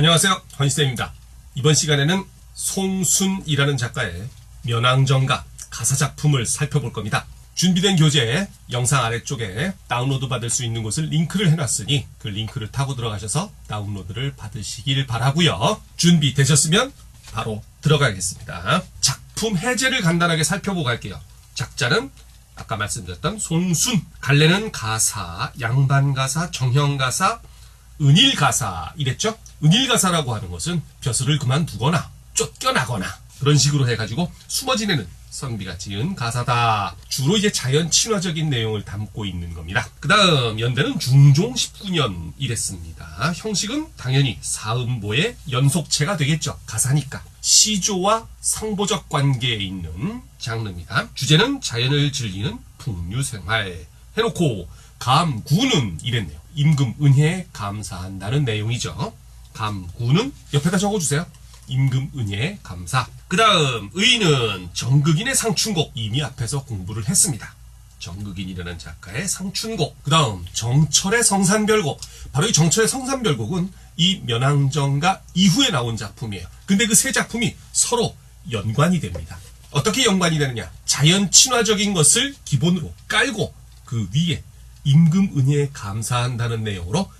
안녕하세요, 헌시쌤입니다. 이번 시간에는 손순이라는 작가의 면왕정가 가사작품을 살펴볼 겁니다. 준비된 교재 영상 아래쪽에 다운로드 받을 수 있는 곳을 링크를 해놨으니 그 링크를 타고 들어가셔서 다운로드를 받으시길 바라고요. 준비되셨으면 바로 들어가겠습니다. 작품 해제를 간단하게 살펴보고 갈게요. 작자는 아까 말씀드렸던 손순, 갈래는 가사, 양반가사, 정형가사, 은일가사 이랬죠? 은일가사라고 하는 것은 벼슬을 그만두거나 쫓겨나거나 그런 식으로 해가지고 숨어 지내는 선비가 지은 가사다. 주로 이제 자연 친화적인 내용을 담고 있는 겁니다. 그 다음 연대는 중종 19년 이랬습니다. 형식은 당연히 사음보의 연속체가 되겠죠. 가사니까. 시조와 상보적 관계에 있는 장르입니다. 주제는 자연을 즐기는 풍류생활 해놓고 감구는 이랬네요. 임금 은혜에 감사한다는 내용이죠. 감구는 옆에다 적어주세요. 임금 은혜에 감사. 그 다음 의는 정극인의 상춘곡. 이미 앞에서 공부를 했습니다. 정극인이라는 작가의 상춘곡. 그 다음 정철의 성산별곡. 바로 이 정철의 성산별곡은 이 면왕정가 이후에 나온 작품이에요. 근데 그 세 작품이 서로 연관이 됩니다. 어떻게 연관이 되느냐. 자연 친화적인 것을 기본으로 깔고 그 위에 임금 은혜에 감사한다는 내용으로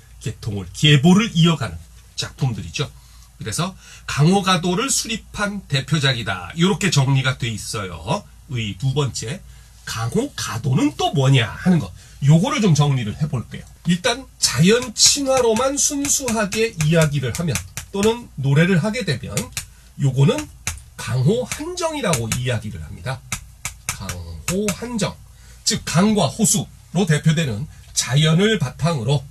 계보를 이어가는 작품들이죠. 그래서 강호가도를 수립한 대표작이다. 이렇게 정리가 돼 있어요. 의 두 번째, 강호가도는 또 뭐냐 하는 거. 요거를 좀 정리를 해볼게요. 일단 자연 친화로만 순수하게 이야기를 하면 또는 노래를 하게 되면 요거는 강호한정이라고 이야기를 합니다. 강호한정. 즉 강과 호수로 대표되는 자연을 바탕으로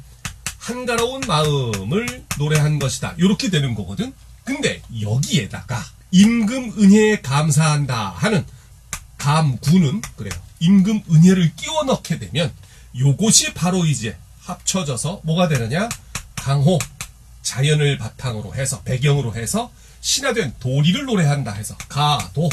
한가로운 마음을 노래한 것이다. 이렇게 되는 거거든. 근데 여기에다가 임금 은혜에 감사한다 하는 감구는 그래요. 임금 은혜를 끼워 넣게 되면 요것이 바로 이제 합쳐져서 뭐가 되느냐? 강호, 자연을 바탕으로 해서 배경으로 해서 신화된 도리를 노래한다 해서 가도,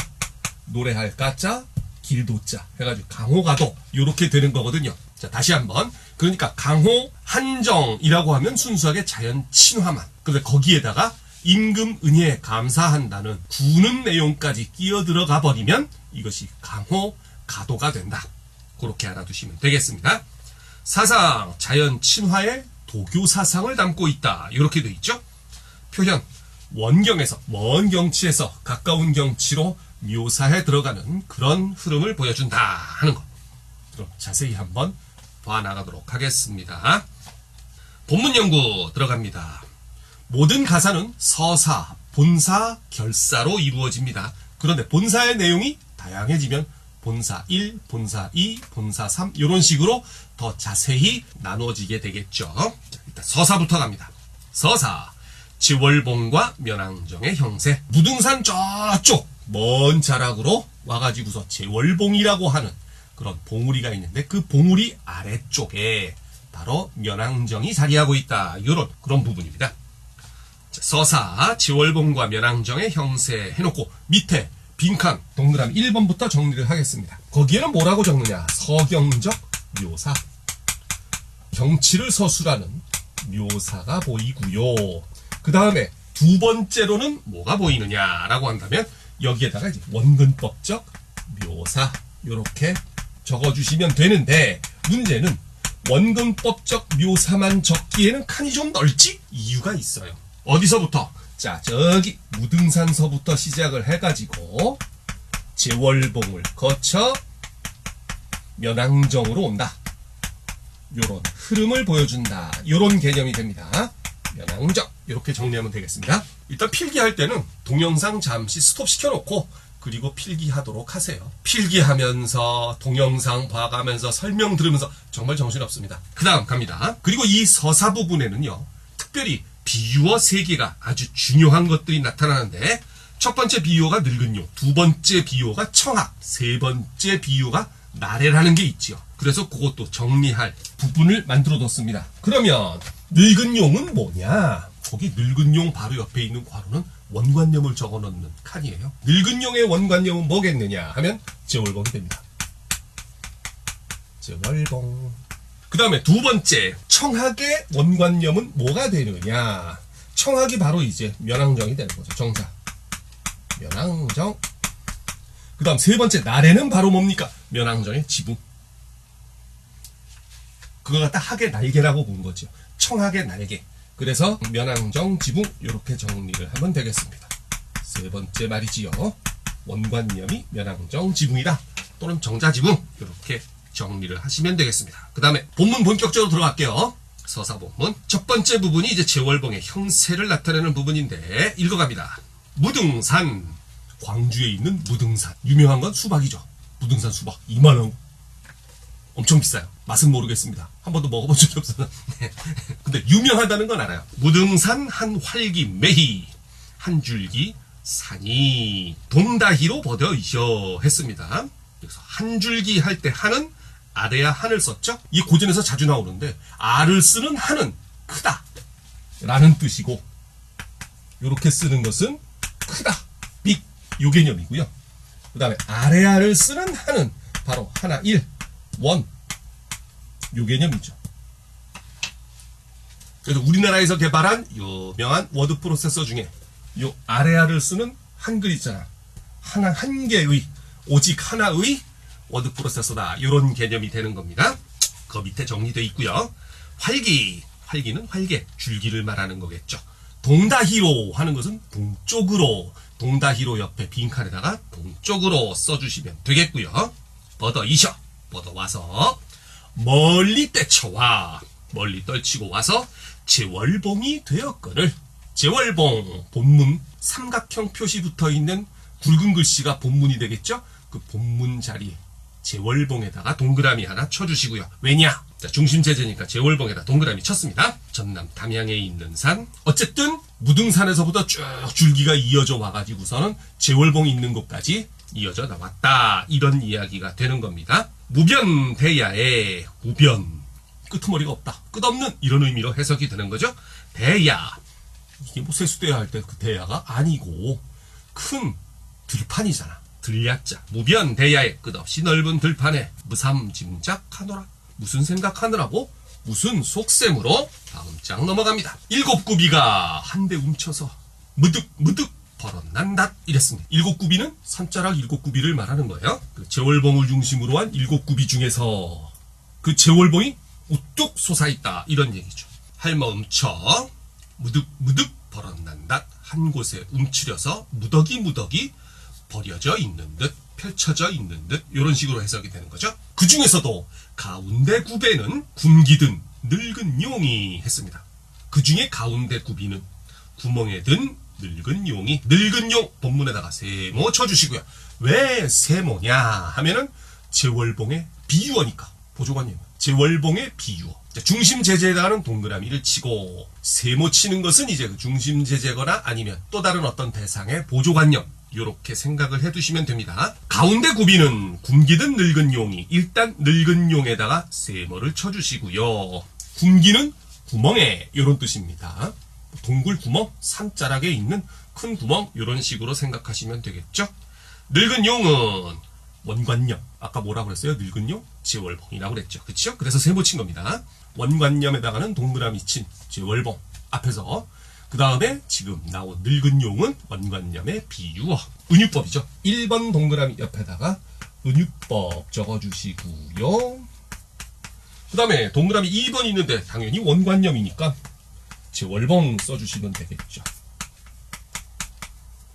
노래할 가자, 길도자 해가지고 강호가도 이렇게 되는 거거든요. 자, 다시 한번. 그러니까 강호 한정이라고 하면 순수하게 자연 친화만. 그런데 거기에다가 임금 은혜에 감사한다는 구는 내용까지 끼어 들어가 버리면 이것이 강호 가도가 된다. 그렇게 알아두시면 되겠습니다. 사상, 자연 친화의 도교 사상을 담고 있다. 이렇게 돼 있죠. 표현, 원경에서 먼 경치에서 가까운 경치로 묘사해 들어가는 그런 흐름을 보여준다 하는 것. 그럼 자세히 한번 봐나가도록 하겠습니다. 본문 연구 들어갑니다. 모든 가사는 서사, 본사, 결사로 이루어집니다. 그런데 본사의 내용이 다양해지면 본사 1, 본사 2, 본사 3 이런 식으로 더 자세히 나누어지게 되겠죠. 자, 일단 서사부터 갑니다. 서사, 지월봉과 면왕정의 형세. 무등산 저쪽 먼 자락으로 와가지고서 제월봉이라고 하는 그런 봉우리가 있는데 그 봉우리 아래쪽에 바로 면왕정이 자리하고 있다. 이런 그런 부분입니다. 자, 서사, 지월봉과 면왕정의 형세 해놓고 밑에 빈칸 동그라미 1번부터 정리를 하겠습니다. 거기에는 뭐라고 적느냐? 서경적 묘사. 경치를 서술하는 묘사가 보이고요. 그 다음에 두 번째로는 뭐가 보이느냐라고 한다면 여기에다가 이제 원근법적 묘사 이렇게 적어주시면 되는데 문제는 원근법적 묘사만 적기에는 칸이 좀 넓지? 이유가 있어요. 어디서부터? 자, 저기 무등산서부터 시작을 해가지고 제월봉을 거쳐 면왕정으로 온다. 요런 흐름을 보여준다. 요런 개념이 됩니다. 면왕정 이렇게 정리하면 되겠습니다. 일단 필기할 때는 동영상 잠시 스톱 시켜놓고 그리고 필기하도록 하세요. 필기하면서 동영상 봐가면서 설명 들으면서 정말 정신없습니다. 그 다음 갑니다. 그리고 이 서사 부분에는요. 특별히 비유어 3개가 아주 중요한 것들이 나타나는데 첫 번째 비유어가 늙은 용, 두 번째 비유어가 청학, 세 번째 비유어가 나래라는 게 있지요. 그래서 그것도 정리할 부분을 만들어뒀습니다. 그러면 늙은 용은 뭐냐? 거기 늙은 용 바로 옆에 있는 괄호는 원관념을 적어놓는 칸이에요. 늙은 용의 원관념은 뭐겠느냐 하면 제월봉이 됩니다. 제월봉. 그 다음에 두 번째 청학의 원관념은 뭐가 되느냐? 청학이 바로 이제 면왕정이 되는 거죠. 정사. 면왕정. 그 다음 세 번째 나래는 바로 뭡니까? 면왕정의 지붕. 그거 갖다 학의 날개라고 본 거죠. 청학의 날개. 그래서 면왕정 지붕 이렇게 정리를 하면 되겠습니다. 세 번째 말이지요. 원관념이 면왕정 지붕이다. 또는 정자지붕 이렇게 정리를 하시면 되겠습니다. 그 다음에 본문 본격적으로 들어갈게요. 서사본문 첫 번째 부분이 이제 제월봉의 형세를 나타내는 부분인데 읽어갑니다. 무등산. 광주에 있는 무등산. 유명한 건 수박이죠. 무등산 수박 2만원. 엄청 비싸요. 맛은 모르겠습니다. 한 번도 먹어본 적이 없어서. 네. 근데 유명하다는 건 알아요. 무등산 한 활기 매희 한 줄기 산이 동다희로 버더이셔 했습니다. 그래서 한 줄기 할 때 한은 아래야 한을 썼죠. 이 고전에서 자주 나오는데 아를 쓰는 한은 크다 라는 뜻이고 이렇게 쓰는 것은 크다 빅 요 개념이고요. 그 다음에 아래아를 쓰는 한은 바로 하나 1 원 요 개념이죠. 그래서 우리나라에서 개발한 유명한 워드 프로세서 중에 요 아래아를 쓰는 한글 있잖아. 하나 한 개의 오직 하나의 워드 프로세서다. 이런 개념이 되는 겁니다. 그 밑에 정리되어 있고요. 활기. 활기는 활개, 줄기를 말하는 거겠죠. 동다희로 하는 것은 동쪽으로. 동다희로 옆에 빈칸에다가 동쪽으로 써주시면 되겠고요. 버더이셔. 버더와서 멀리 떼쳐와. 멀리 떨치고 와서 제월봉이 되었거늘. 제월봉. 본문 삼각형 표시 붙어있는 굵은 글씨가 본문이 되겠죠. 그 본문 자리에 제월봉에다가 동그라미 하나 쳐주시고요. 왜냐? 자, 중심제재니까 제월봉에다 동그라미 쳤습니다. 전남 담양에 있는 산. 어쨌든 무등산에서부터 쭉 줄기가 이어져 와가지고서는 제월봉이 있는 곳까지 이어져 나왔다. 이런 이야기가 되는 겁니다. 무변대야에 무변. 끄트머리가 없다. 끝없는 이런 의미로 해석이 되는 거죠. 대야. 이게 뭐 세수대야 할 때 그 대야가 아니고 큰 들판이잖아. 들야자. 무변대야에 끝없이 넓은 들판에 무삼짐작하노라. 무슨 생각하느라고? 무슨 속셈으로? 다음 장 넘어갑니다. 7구비가 한데 움쳐서 무득무득 벌어난다 이랬습니다. 7구비는 산자락 7구비를 말하는 거예요. 그 제월봉을 중심으로 한 7구비 중에서 그 제월봉이 우뚝 솟아있다 이런 얘기죠. 할머 움쳐 무득무득 벌어난다. 한 곳에 움츠려서 무더기 버려져 있는 듯 펼쳐져 있는 듯 이런 식으로 해석이 되는 거죠. 그 중에서도 가운데 구배는 굶기든 늙은 용이 했습니다. 그 중에 가운데 구비는 구멍에 든 늙은 용이. 늙은 용 본문에다가 세모 쳐주시고요. 왜 세모냐 하면은 제월봉의 비유어니까. 보조관님 제월봉의 비유어. 중심 제재에다가는 동그라미를 치고 세모 치는 것은 이제 그 중심 제재거나 아니면 또 다른 어떤 대상의 보조관념 이렇게 생각을 해두시면 됩니다. 가운데 구비는 굶기든 늙은 용이. 일단 늙은 용에다가 세모를 쳐주시고요. 굶기는 구멍에 이런 뜻입니다. 동굴 구멍, 산자락에 있는 큰 구멍 이런 식으로 생각하시면 되겠죠. 늙은 용은 원관념. 아까 뭐라고 그랬어요? 늙은 용? 제월봉이라고 그랬죠. 그렇죠? 그래서 세모 친 겁니다. 원관념에다가는 동그라미 친 제월봉 앞에서. 그 다음에 지금 나온 늙은 용은 원관념의 비유어. 은유법이죠. 1번 동그라미 옆에다가 은유법 적어주시고요. 그 다음에 동그라미 2번 있는데 당연히 원관념이니까 제월봉 써주시면 되겠죠.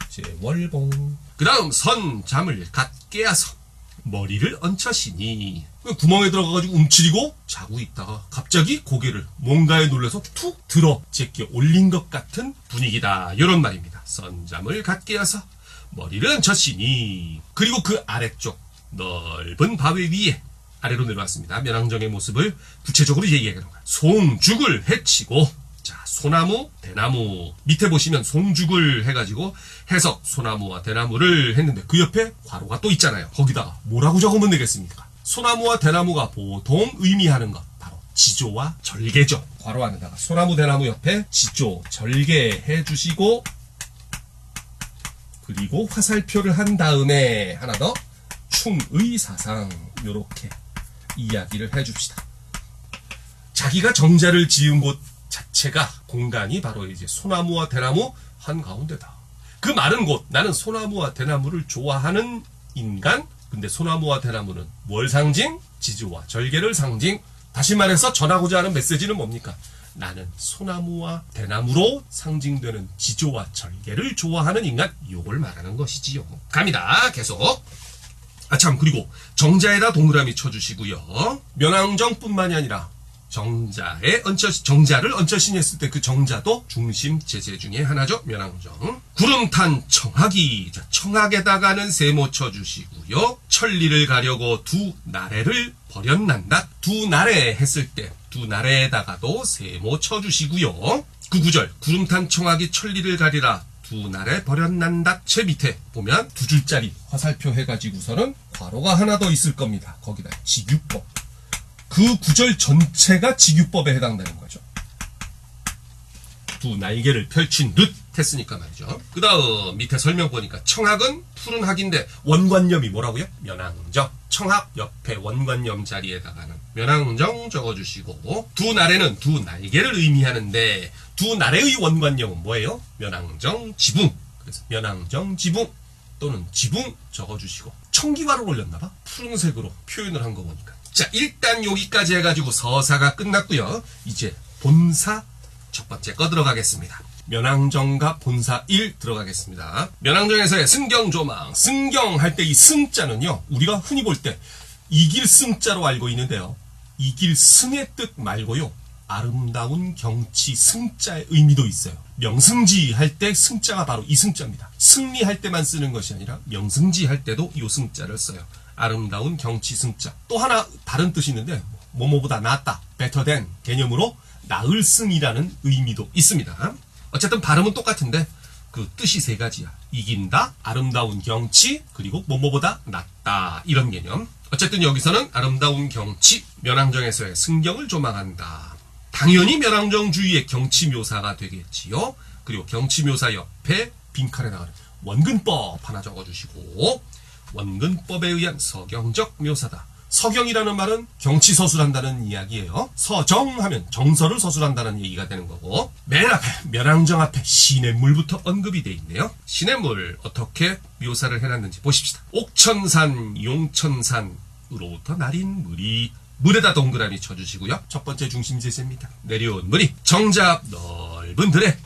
제월봉. 그 다음 선 잠을 갓 깨어서 머리를 얹혀시니. 구멍에 들어가가지고 움츠리고 자고 있다가 갑자기 고개를 뭔가에 놀라서 툭 들어 제껴 올린 것 같은 분위기다. 이런 말입니다. 선잠을 갓 깨어서 머리를 얹혀시니. 그리고 그 아래쪽 넓은 바위 위에 아래로 내려왔습니다. 면왕정의 모습을 구체적으로 얘기하는 거예요. 송죽을 해치고. 자, 소나무, 대나무. 밑에 보시면 송죽을 해가지고 해석 소나무와 대나무를 했는데 그 옆에 괄호가 또 있잖아요. 거기다가 뭐라고 적으면 되겠습니까? 소나무와 대나무가 보통 의미하는 것 바로 지조와 절개죠. 괄호 안에다가 소나무, 대나무 옆에 지조, 절개 해주시고 그리고 화살표를 한 다음에 하나 더 충의사상 요렇게 이야기를 해줍시다. 자기가 정자를 지은 곳 전체가 공간이 바로 이제 소나무와 대나무 한가운데다. 그 마른 곳, 나는 소나무와 대나무를 좋아하는 인간. 근데 소나무와 대나무는 뭘 상징? 지지와 절개를 상징. 다시 말해서 전하고자 하는 메시지는 뭡니까? 나는 소나무와 대나무로 상징되는 지조와 절개를 좋아하는 인간. 요걸 말하는 것이지요. 갑니다. 계속. 참, 그리고 정자에다 동그라미 쳐주시고요. 면왕정뿐만이 아니라 정자를 얹혀신 했을 때 그 정자도 중심 제재 중에 하나죠. 면왕정. 구름탄 청하기. 자, 청하게다가는 세모 쳐주시고요. 천리를 가려고 두 나래를 버렸난다. 두 나래 했을 때 두 나래에다가도 세모 쳐주시고요. 그 구절 구름탄 청하기 천리를 가리라 두 나래 버렸난다. 제 밑에 보면 두 줄짜리 화살표 해가지고서는 괄호가 하나 더 있을 겁니다. 거기다 직유법. 그 구절 전체가 직유법에 해당되는 거죠. 두 날개를 펼친 듯 했으니까 말이죠. 그 다음 밑에 설명 보니까 청학은 푸른 학인데 원관념이 뭐라고요? 면왕정. 청학 옆에 원관념 자리에다가는 면왕정 적어주시고, 두 날에는 두 날개를 의미하는데 두 날의 원관념은 뭐예요? 면왕정 지붕. 그래서 면왕정 지붕 또는 지붕 적어주시고, 청기화를 올렸나봐? 푸른색으로 표현을 한 거 보니까. 자, 일단 여기까지 해가지고 서사가 끝났고요. 이제 본사 첫 번째 거 들어가겠습니다. 면왕정과 본사 1 들어가겠습니다. 면왕정에서의 승경조망. 승경할 때 이 승자는요, 우리가 흔히 볼 때 이길 승자로 알고 있는데요. 이길 승의 뜻 말고요, 아름다운 경치 승자의 의미도 있어요. 명승지 할 때 승자가 바로 이 승자입니다. 승리할 때만 쓰는 것이 아니라 명승지 할 때도 이 승자를 써요. 아름다운 경치 승자. 또 하나 다른 뜻이 있는데 뭐뭐보다 낫다, better than 개념으로 나을 승이라는 의미도 있습니다. 어쨌든 발음은 똑같은데 그 뜻이 세 가지야. 이긴다, 아름다운 경치, 그리고 뭐뭐보다 낫다, 이런 개념. 어쨌든 여기서는 아름다운 경치, 면왕정에서의 승경을 조망한다. 당연히 면왕정 주위의 경치 묘사가 되겠지요. 그리고 경치 묘사 옆에 빈칸에 나가는 원근법 하나 적어주시고, 원근법에 의한 서경적 묘사다. 서경이라는 말은 경치 서술한다는 이야기예요. 서정하면 정서를 서술한다는 얘기가 되는 거고, 맨 앞에 면왕정 앞에 시냇물부터 언급이 돼 있네요. 시냇물 어떻게 묘사를 해놨는지 보십시다. 옥천산 용천산으로부터 내린 물이, 물에다 동그라미 쳐주시고요. 첫 번째 중심 제재입니다. 내려온 물이 정자 앞 넓은 들에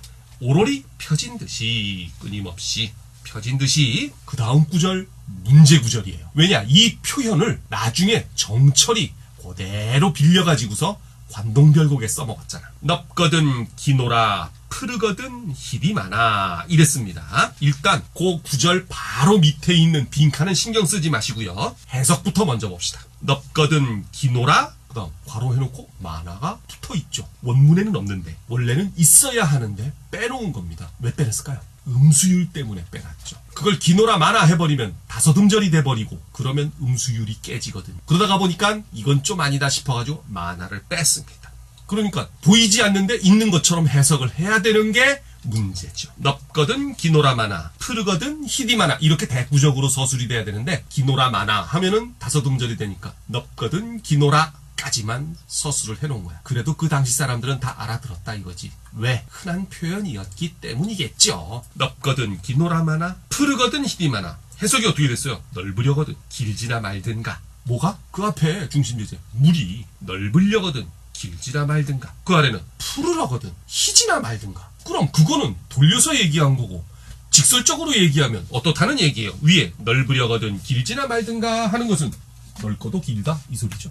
오로리 펴진 듯이, 끊임없이 펴진 듯이. 그 다음 구절 문제 구절이에요. 왜냐, 이 표현을 나중에 정철이 그대로 빌려가지고서 관동별곡에 써먹었잖아. 넙거든 기노라 푸르거든 힐이 많아, 이랬습니다. 일단 그 구절 바로 밑에 있는 빈칸은 신경 쓰지 마시고요. 해석부터 먼저 봅시다. 넙거든 기노라, 그 다음 괄호 해놓고 만화가 붙어있죠. 원문에는 없는데 원래는 있어야 하는데 빼놓은 겁니다. 왜 빼냈을까요? 음수율 때문에 빼놨죠. 그걸 기노라 마나 해버리면 다섯음절이 돼버리고 그러면 음수율이 깨지거든요. 그러다가 보니까 이건 좀 아니다 싶어가지고 마나를 뺐습니다. 그러니까 보이지 않는데 있는 것처럼 해석을 해야 되는 게 문제죠. 넙거든 기노라 마나, 푸르거든 히디 마나, 이렇게 대구적으로 서술이 돼야 되는데 기노라 마나 하면은 다섯음절이 되니까 넙거든 기노라 까지만 서술을 해놓은 거야. 그래도 그 당시 사람들은 다 알아들었다 이거지. 왜? 흔한 표현이었기 때문이겠죠. 넙거든 기노라마나 푸르거든 히디마나. 해석이 어떻게 됐어요? 넓으려거든 길지나 말든가. 뭐가? 그 앞에 중심제재 물이 넓으려거든 길지나 말든가. 그 아래는 푸르려거든 희지나 말든가. 그럼 그거는 돌려서 얘기한 거고, 직설적으로 얘기하면 어떻다는 얘기예요. 위에 넓으려거든 길지나 말든가 하는 것은 넓고도 길다 이 소리죠.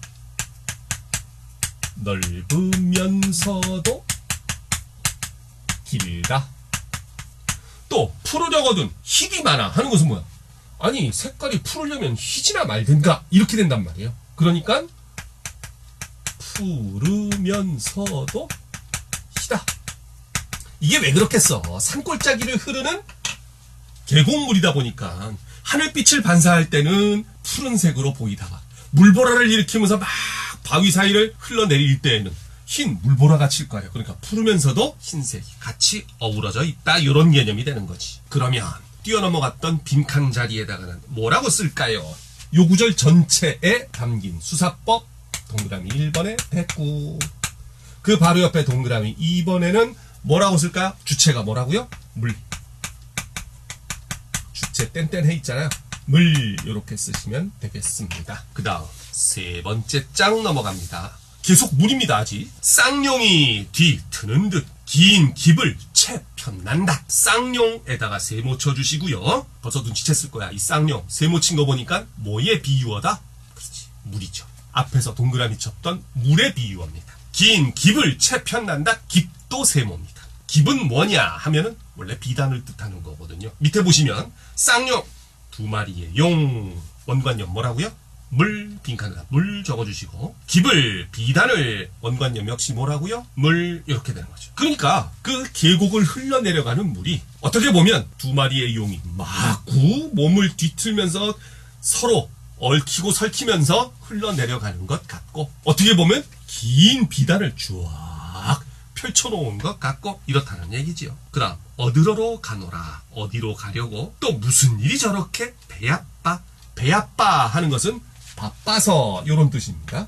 넓으면서도 길다. 또 푸르려거든 희디 많아 하는 것은 뭐야? 아니 색깔이 푸르려면 희지나 말든가 이렇게 된단 말이에요. 그러니까 푸르면서도 희다. 이게 왜 그렇겠어? 산골짜기를 흐르는 계곡물이다 보니까 하늘빛을 반사할 때는 푸른색으로 보이다가 물보라를 일으키면서 막 바위 사이를 흘러내릴 때에는 흰 물보라가 칠 거예요. 그러니까 푸르면서도 흰색이 같이 어우러져 있다, 이런 개념이 되는 거지. 그러면 뛰어넘어갔던 빈칸 자리에다가는 뭐라고 쓸까요? 요 구절 전체에 담긴 수사법 동그라미 1번에 109. 그 바로 옆에 동그라미 2번에는 뭐라고 쓸까요? 주체가 뭐라고요? 물. 주체 땡땡해 있잖아요. 물 이렇게 쓰시면 되겠습니다. 그 다음 세 번째 장 넘어갑니다. 계속 물입니다. 아직. 쌍용이 뒤 트는 듯 긴 깁을 채 편난다. 쌍용에다가 세모 쳐주시고요. 벌써 눈치챘을 거야. 이 쌍용 세모 친 거 보니까 뭐의 비유어다? 그렇지, 물이죠. 앞에서 동그라미 쳤던 물의 비유어입니다. 긴 깁을 채 편난다. 깁도 세모입니다. 깁은 뭐냐 하면은 원래 비단을 뜻하는 거거든요. 밑에 보시면 쌍용 두 마리의 용 원관념 뭐라고요? 물, 빈칸에다 물 적어주시고 깁을 비단을 원관념 역시 뭐라고요? 물 이렇게 되는 거죠. 그러니까 그 계곡을 흘러내려가는 물이 어떻게 보면 두 마리의 용이 마구 몸을 뒤틀면서 서로 얽히고 설키면서 흘러내려가는 것 같고 어떻게 보면 긴 비단을 쫙 펼쳐놓은 것 같고 이렇다는 얘기지요. 그 다음 어디로 가노라 어디로 가려고 또 무슨 일이 저렇게 배 아빠 하는 것은 바빠서 이런 뜻입니다.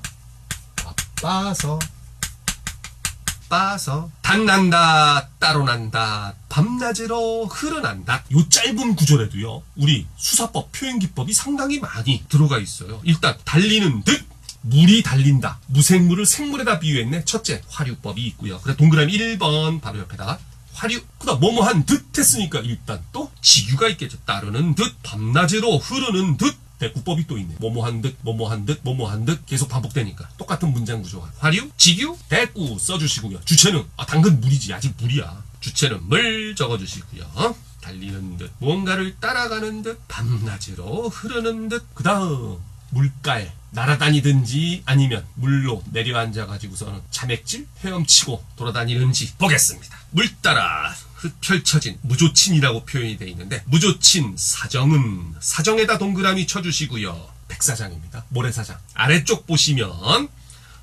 바빠서 단난다 따로 난다 밤낮으로 흐르난다. 요 짧은 구절에도요 우리 수사법 표현기법이 상당히 많이 들어가 있어요. 일단 달리는 듯 물이 달린다. 무생물을 생물에다 비유했네. 첫째 화류법이 있고요. 그래 동그라미 1번 바로 옆에다가 화류. 그다음 뭐뭐한 듯 했으니까 일단 또 지규가 있겠죠. 따르는 듯 밤낮으로 흐르는 듯 대구법이 또 있네. 뭐뭐한 듯 계속 반복되니까 똑같은 문장 구조가 화류, 지규, 대구 써주시고요. 주체는 당근 물이지 아직 물이야. 주체는 물 적어주시고요. 달리는 듯 무언가를 따라가는 듯 밤낮으로 흐르는 듯. 그 다음 물가에 날아다니든지 아니면 물로 내려앉아가지고서는 자맥질 헤엄치고 돌아다니는지 보겠습니다. 물 따라 펼쳐진 무조친이라고 표현이 되어 있는데 무조친 사정은 사정에다 동그라미 쳐주시고요. 백사장입니다. 모래사장. 아래쪽 보시면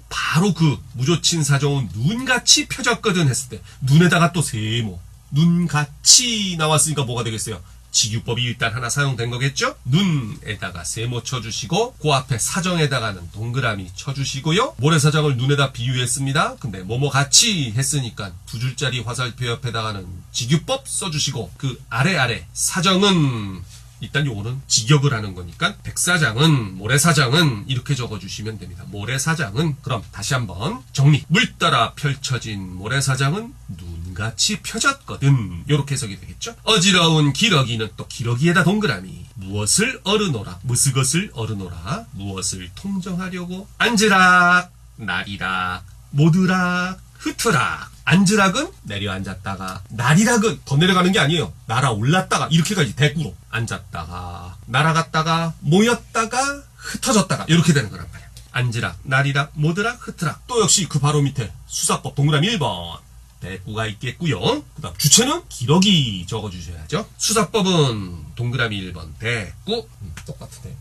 바로 그 무조친 사정은 눈같이 펴졌거든 했을 때 눈에다가 또 세모 눈같이 나왔으니까 뭐가 되겠어요? 지규법이 일단 하나 사용된 거겠죠? 눈에다가 세모 쳐주시고 그 앞에 사정에다가는 동그라미 쳐주시고요. 모래사장을 눈에다 비유했습니다. 근데 뭐뭐 같이 했으니까 두 줄짜리 화살표 옆에다가는 지규법 써주시고 그 아래 사정은 일단 요거는 직역을 하는 거니까 백사장은 모래사장은 이렇게 적어주시면 됩니다. 모래사장은 그럼 다시 한번 정리. 물 따라 펼쳐진 모래사장은 눈같이 펴졌거든. 요렇게 해석이 되겠죠. 어지러운 기러기는 또 기러기에다 동그라미. 무엇을 어르노라 무슨 것을 어르노라 무엇을 통정하려고 앉으락 나리락 모드락 흐트락. 앉으락은 내려앉았다가 나리락은 더 내려가는 게 아니에요. 날아올랐다가 이렇게 가지. 대꾸로 앉았다가 날아갔다가 모였다가 흩어졌다가 이렇게 되는 거란 말이야. 앉으락 나리락 모드락 흐트락. 또 역시 그 바로 밑에 수사법 동그라미 1번 대꾸가 있겠고요. 그 다음 주체는 기러기 적어주셔야죠. 수사법은 동그라미 1번 대꾸 똑같은데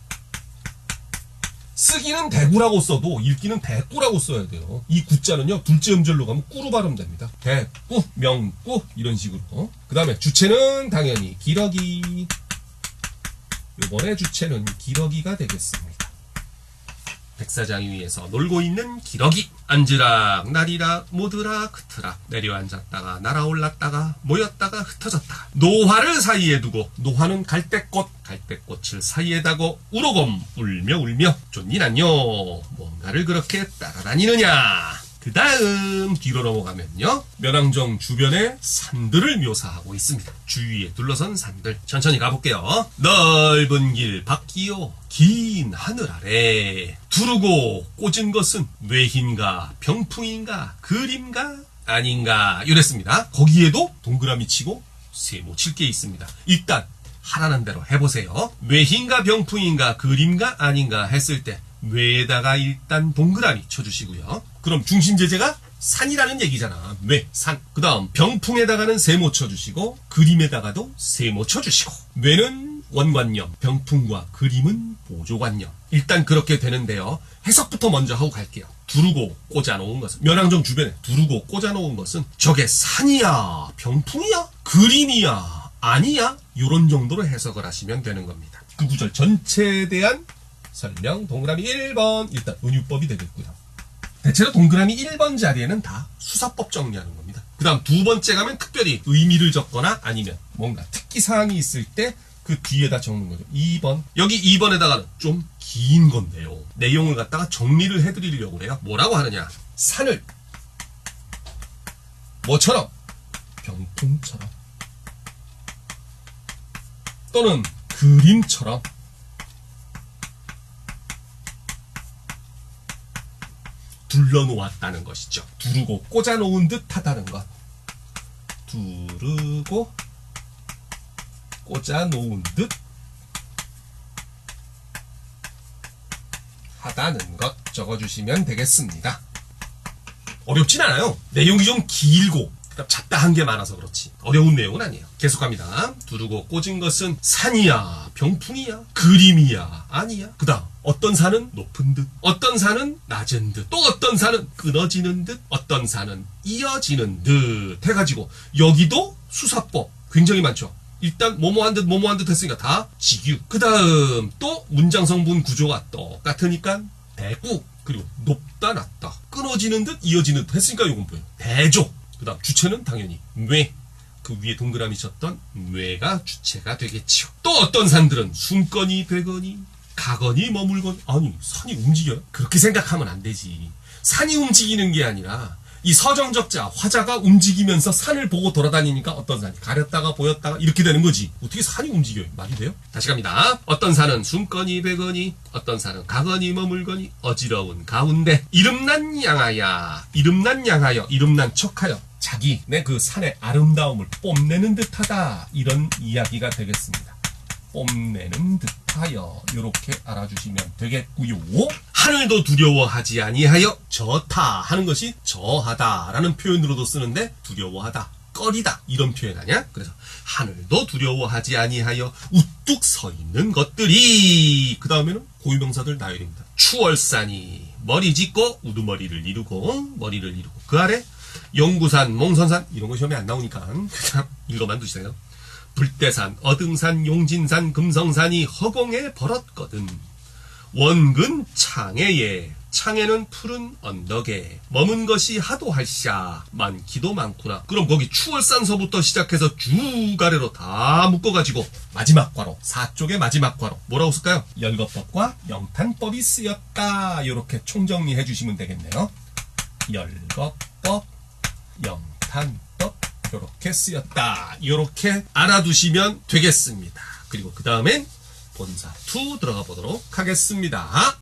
쓰기는 대구라고 써도 읽기는 대꾸라고 써야 돼요. 이 구자는요 둘째 음절로 가면 꾸로 발음됩니다. 대꾸, 명꾸 이런 식으로. 그 다음에 주체는 당연히 기러기. 이번에 주체는 기러기가 되겠습니다. 백사장 위에서 놀고 있는 기러기. 앉으락 나리락 모드락 흐트락. 내려앉았다가 날아올랐다가 모였다가 흩어졌다가. 노화를 사이에 두고 노화는 갈대꽃을 사이에 다고 우로검 울며 쫓니난요 뭔가를 그렇게 따라다니느냐. 그 다음 뒤로 넘어가면요 면왕정 주변의 산들을 묘사하고 있습니다. 주위에 둘러선 산들 천천히 가볼게요. 넓은 길 밖이요 긴 하늘 아래 두르고 꽂은 것은 뇌흰가 병풍인가 그림가 아닌가 이랬습니다. 거기에도 동그라미 치고 세모 칠 게 있습니다. 일단 하라는 대로 해보세요. 뇌흰가 병풍인가 그림가 아닌가 했을 때 뇌에다가 일단 동그라미 쳐주시고요. 그럼 중심제재가 산이라는 얘기잖아. 뇌, 산. 그 다음 병풍에다가는 세모 쳐주시고 그림에다가도 세모 쳐주시고 뇌는 원관념, 병풍과 그림은 보조관념. 일단 그렇게 되는데요. 해석부터 먼저 하고 갈게요. 두르고 꽂아놓은 것은 면왕정 주변에 두르고 꽂아놓은 것은 저게 산이야 병풍이야 그림이야 아니야 요런 정도로 해석을 하시면 되는 겁니다. 그 구절 전체에 대한 설명 동그라미 1번 일단 은유법이 되겠고요. 대체로 동그라미 1번 자리에는 다 수사법 정리하는 겁니다. 그 다음 두 번째 가면 특별히 의미를 적거나 아니면 뭔가 특기사항이 있을 때 그 뒤에다 적는 거죠. 2번. 여기 2번에다가는 좀 긴 건데요. 내용을 갖다가 정리를 해드리려고 해요. 뭐라고 하느냐. 산을 뭐처럼? 병풍처럼 또는 그림처럼 둘러놓았다는 것이죠. 두르고 꽂아놓은 듯 하다는 것. 두르고 꽂아놓은 듯 하다는 것 적어주시면 되겠습니다. 어렵진 않아요. 내용이 좀 길고 잡다한 게 많아서 그렇지 어려운 내용은 아니에요. 계속합니다. 두르고 꽂은 것은 산이야, 병풍이야, 그림이야, 아니야. 그 다음 어떤 산은 높은 듯, 어떤 산은 낮은 듯, 또 어떤 산은 끊어지는 듯, 어떤 산은 이어지는 듯 해가지고 여기도 수사법 굉장히 많죠. 일단 뭐뭐한 듯 뭐뭐한 듯 했으니까 다 직유. 그 다음 또 문장 성분 구조가 똑같으니까 대꾸. 그리고 높다 낮다 끊어지는 듯 이어지는 듯 했으니까 요건 뭐예요? 대조. 그 다음 주체는 당연히 뇌. 그 위에 동그라미 쳤던 뇌가 주체가 되겠지요. 또 어떤 산들은 숨거니 되거니 가거니 머물거니. 아니 산이 움직여요? 그렇게 생각하면 안 되지. 산이 움직이는 게 아니라 이 서정적자 화자가 움직이면서 산을 보고 돌아다니니까 어떤 산이 가렸다가 보였다가 이렇게 되는 거지. 어떻게 산이 움직여요? 말이 돼요? 다시 갑니다. 어떤 산은 숨거니 베거니 어떤 산은 가거니 머물거니 어지러운 가운데 이름난 양하야 이름난 양하여 이름난 척하여 자기네 그 산의 아름다움을 뽐내는 듯하다. 이런 이야기가 되겠습니다. 뽐내는 듯하여 이렇게 알아주시면 되겠고요. 하늘도 두려워하지 아니하여 저타 하는 것이 저하다라는 표현으로도 쓰는데 두려워하다, 꺼리다 이런 표현 아니야? 그래서 하늘도 두려워하지 아니하여 우뚝 서 있는 것들이. 그 다음에는 고유명사들 나열입니다. 추월산이 머리 짚고 우두머리를 이루고 머리를 이루고 그 아래 용구산, 몽선산 이런 거 시험에 안 나오니까 그냥 읽어만 두세요. 불대산, 어등산, 용진산, 금성산이 허공에 벌었거든. 원근 창해에 창에는 푸른 언덕에 머문 것이 하도 할샤 많기도 많구나. 그럼 거기 추월산서부터 시작해서 쭉 아래로 다 묶어가지고 마지막 괄호 4쪽의 마지막 괄호 뭐라고 쓸까요? 열거법과 영탄법이 쓰였다. 이렇게 총정리해 주시면 되겠네요. 열거법, 영탄법 이렇게 쓰였다. 이렇게 알아두시면 되겠습니다. 그리고 그 다음엔 본사 2 들어가 보도록 하겠습니다.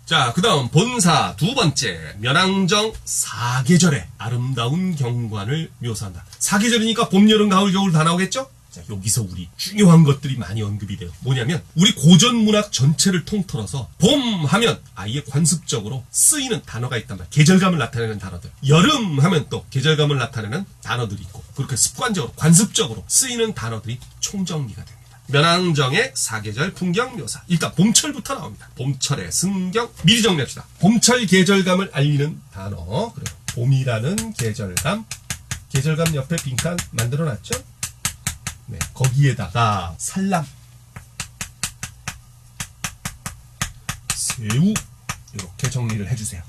자, 그 다음 본사 두 번째 면왕정 사계절의 아름다운 경관을 묘사한다. 사계절이니까 봄, 여름, 가을, 겨울 다 나오겠죠? 자, 여기서 우리 중요한 것들이 많이 언급이 돼요. 뭐냐면 우리 고전 문학 전체를 통틀어서 봄 하면 아예 관습적으로 쓰이는 단어가 있단 말이에요. 계절감을 나타내는 단어들. 여름 하면 또 계절감을 나타내는 단어들이 있고 그렇게 습관적으로 관습적으로 쓰이는 단어들이 총정리가 됩니다. 면왕정의 사계절 풍경 묘사. 일단 봄철부터 나옵니다. 봄철의 승경. 미리 정리합시다. 봄철 계절감을 알리는 단어. 그리고 봄이라는 계절감. 계절감 옆에 빈칸 만들어놨죠? 네, 거기에다가 산람, 새우 이렇게 정리를 해주세요.